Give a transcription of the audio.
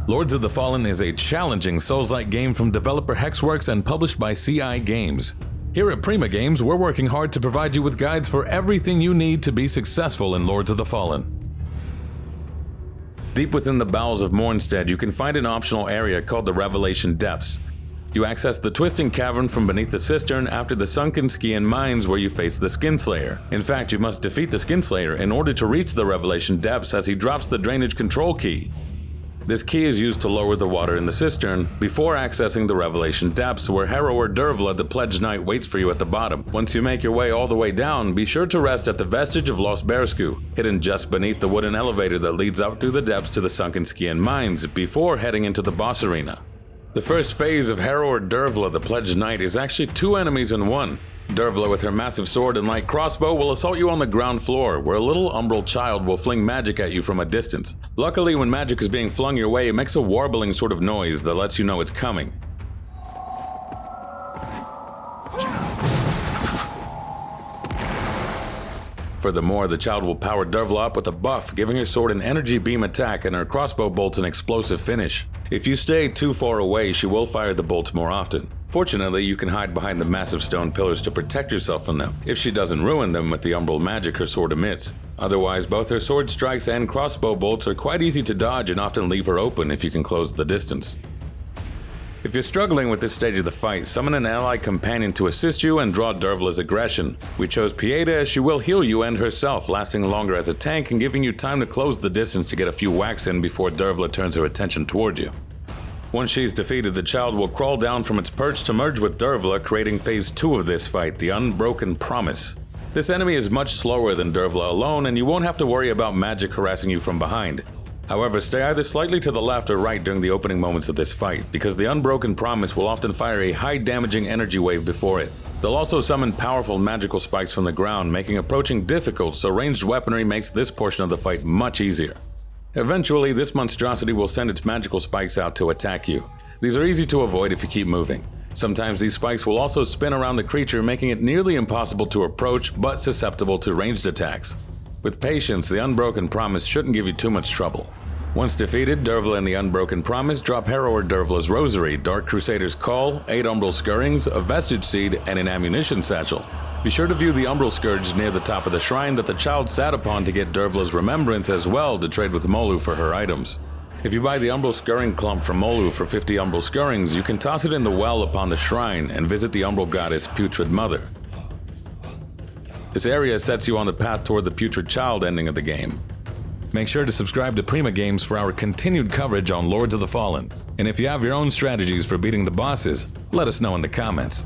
Lords of the Fallen is a challenging Souls-like game from developer Hexworks and published by CI Games. Here at Prima Games, we're working hard to provide you with guides for everything you need to be successful in Lords of the Fallen. Deep within the bowels of Mornstead, you can find an optional area called the Revelation Depths. You access the twisting cavern from beneath the cistern after the sunken Skian mines where you face the Skinslayer. In fact, you must defeat the Skinslayer in order to reach the Revelation Depths as he drops the drainage control key. This key is used to lower the water in the cistern before accessing the Revelation Depths, where Harrower Dervla, the Pledged Knight, waits for you at the bottom. Once you make your way all the way down, be sure to rest at the Vestige of Lost Bearsku, hidden just beneath the wooden elevator that leads up through the depths to the sunken Skian mines, before heading into the boss arena. The first phase of Harrower Dervla, the Pledged Knight, is actually two enemies in one. Dervla, with her massive sword and light crossbow, will assault you on the ground floor, where a little umbral child will fling magic at you from a distance. Luckily, when magic is being flung your way, it makes a warbling sort of noise that lets you know it's coming. Furthermore, the child will power Dervla up with a buff, giving her sword an energy beam attack and her crossbow bolts an explosive finish. If you stay too far away, she will fire the bolts more often. Fortunately, you can hide behind the massive stone pillars to protect yourself from them, if she doesn't ruin them with the umbral magic her sword emits. Otherwise, both her sword strikes and crossbow bolts are quite easy to dodge and often leave her open if you can close the distance. If you're struggling with this stage of the fight, summon an allied companion to assist you and draw Dervla's aggression. We chose Pieta as she will heal you and herself, lasting longer as a tank and giving you time to close the distance to get a few whacks in before Dervla turns her attention toward you. Once she's defeated, the child will crawl down from its perch to merge with Dervla, creating phase 2 of this fight, the Unbroken Promise. This enemy is much slower than Dervla alone, and you won't have to worry about magic harassing you from behind. However, stay either slightly to the left or right during the opening moments of this fight, because the Unbroken Promise will often fire a high-damaging energy wave before it. They'll also summon powerful magical spikes from the ground, making approaching difficult, so ranged weaponry makes this portion of the fight much easier. Eventually, this monstrosity will send its magical spikes out to attack you. These are easy to avoid if you keep moving. Sometimes these spikes will also spin around the creature, making it nearly impossible to approach, but susceptible to ranged attacks. With patience, the Unbroken Promise shouldn't give you too much trouble. Once defeated, Dervla and the Unbroken Promise drop Harrower Dervla's Rosary, Dark Crusader's Call, 8 Umbral Scurrings, a Vestige Seed, and an ammunition satchel. Be sure to view the Umbral Scourge near the top of the shrine that the child sat upon to get Dervla's remembrance, as well to trade with Molu for her items. If you buy the Umbral Scurring Clump from Molu for 50 Umbral Scurrings, you can toss it in the well upon the shrine and visit the Umbral Goddess Putrid Mother. This area sets you on the path toward the Putrid Child ending of the game. Make sure to subscribe to Prima Games for our continued coverage on Lords of the Fallen. And if you have your own strategies for beating the bosses, let us know in the comments.